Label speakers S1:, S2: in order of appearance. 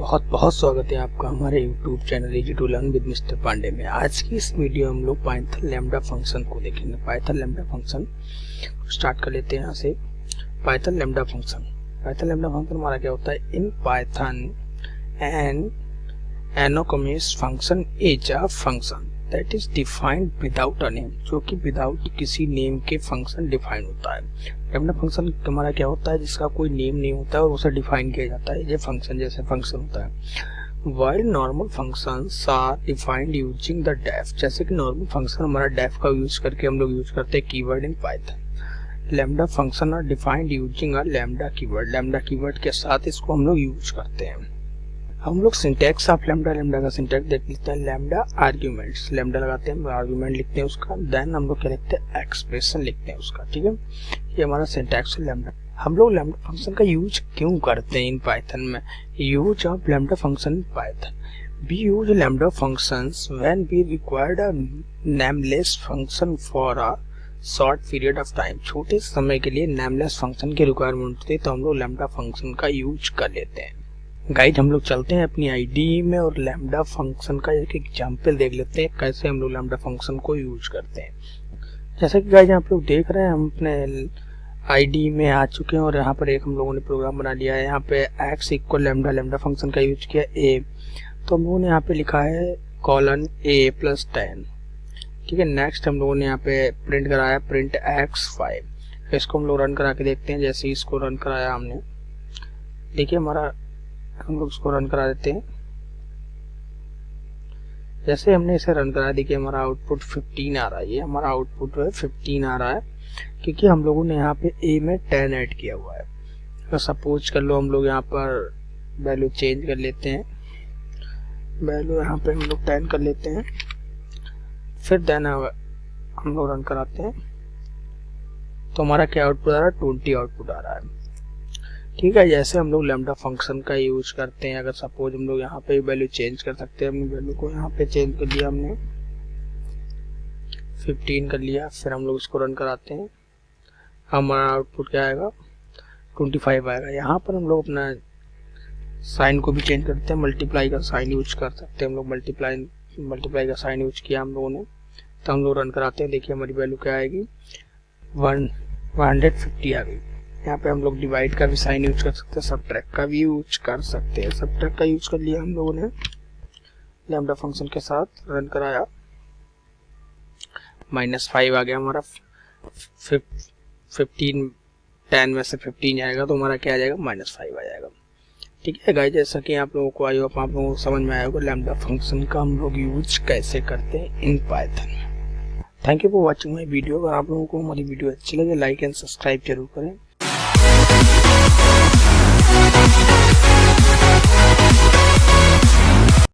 S1: बहुत बहुत स्वागत है आपका हमारे YouTube channel easy to learn with mister Pandey में। आज की इस वीडियो हम लोग पाइथन लैम्ब्डा फंक्शन को देखेंगे। पाइथन लैम्ब्डा फंक्शन स्टार्ट कर लेते हैं यहाँ से। पाइथन लैम्ब्डा फंक्शन हमारा क्या होता है? In Python an anonymous function is a function that is defined without a name, जो कि विदाउट किसी नेम के फंक्शन डिफाइन होता है। लैम्ब्डा फंक्शन हमारा क्या होता है? जिसका कोई नेम नहीं होता है और उसे डिफाइन किया जाता है। ये फंक्शन जैसे फंक्शन होता है। While normal functions are defined using the def, जैसे कि नॉर्मल फंक्शन हमारा डेफ का यूज करके हम लोग यूज करते हैं keyword in Python. Lambda function are defined using a lambda keyword, lambda keyword के साथ इसको हम लोग यूज करते हैं। हम लोग सिंटैक्स ऑफ लैम्ब्डा का सिंटैक्स देख लेते हैं। लैम्ब्डा आर्ग्यूमेंट्स, लैम्ब्डा लगाते हैं, आर्ग्यूमेंट लिखते हैं उसका, देन हम लोग क्या लिखते हैं? एक्सप्रेशन लिखते हैं उसका। ठीक है, ये हमारा सिंटैक्स है लैम्ब्डा। हम लोग लैम्ब्डा फंक्शन का यूज क्यों करते हैं इन पाइथन में? Use of lambda function in Python. We use lambda functions when we required a nameless function for a short period of time. छोटे समय के लिए नेमलेस फंक्शन की रिक्वायरमेंट होती है तो हम लोग लैम्ब्डा फंक्शन का यूज कर लेते हैं। गाइड हम लोग चलते हैं अपनी आईडी में और लैम्ब्डा फंक्शन का एक एग्जांपल देख लेते हैं कैसे हम लोग लैम्ब्डा फंक्शन को यूज करते हैं। जैसा कि गाइड आप लोग देख रहे हैं, हम अपने आईडी में आ चुके हैं और यहाँ पर एक हम लोगों ने प्रोग्राम बना लिया है। यहाँ पे x equal lambda, lambda function का यूज किया a, तो हम लोगों ने यहाँ पे लिखा है कॉलन a+10। ठीक है, नेक्स्ट हम लोगों ने यहाँ पे प्रिंट कराया प्रिंट x5। इसको हम लोग रन करा के देखते हैं। जैसे इसको रन कराया हमने, देखिए हमारा, हम लोग इसको रन करा देते हैं। जैसे हमने इसे रन करा, देखिए हमारा आउटपुट 15 आ रहा है। ये हमारा आउटपुट जो है 15 आ रहा है क्योंकि हम लोगों ने यहाँ पे a में 10 ऐड किया हुआ है। तो सपोज कर लो हम लोग यहाँ पर वैल्यू चेंज कर लेते हैं, वैल्यू यहाँ पे हम लोग 10 कर लेते हैं, फिर देन हम लोग रन कराते हैं तो हमारा क्या आउटपुट आ रहा है? 20 आउटपुट आ रहा है। ठीक है, जैसे हम लोग लैम्ब्डा फंक्शन का यूज करते हैं। अगर सपोज हम लोग यहाँ पे वैल्यू चेंज कर सकते हैं, अपनी वैल्यू को यहाँ पे चेंज कर लिया हमने, 15 कर लिया, फिर हम लोग इसको रन कराते हैं, हमारा आउटपुट क्या आएगा? 25 आएगा। यहाँ पर हम लोग अपना साइन को भी चेंज करते हैं, मल्टीप्लाई का साइन यूज कर सकते हैं हम लोग। मल्टीप्लाई का साइन यूज किया हम लोगों ने, तो हम लोग रन कराते हैं। देखिए हमारी वैल्यू क्या आएगी? 150 आ गई। यहाँ पे हम लोग डिवाइड का भी साइन यूज कर सकते हैं, सबट्रैक्ट का भी यूज कर सकते हैं। सबट्रैक्ट का यूज कर लिया हम लोगों ने लैम्ब्डा फंक्शन के साथ, रन कराया, -5 आ गया हमारा। 15 10 में से 15 आएगा तो हमारा क्या आ जाएगा? -5 आ जाएगा। ठीक है गाइस, जैसा कि आप लोगों को आई होप आप लोगों को समझ में आया होगा लैम्ब्डा फंक्शन का हम लोग यूज कैसे करते हैं in Python. Thank you for watching my video. अगर आप लोगों को हमारी वीडियो अच्छी लगे, लाइक एंड सब्सक्राइब जरूर करें।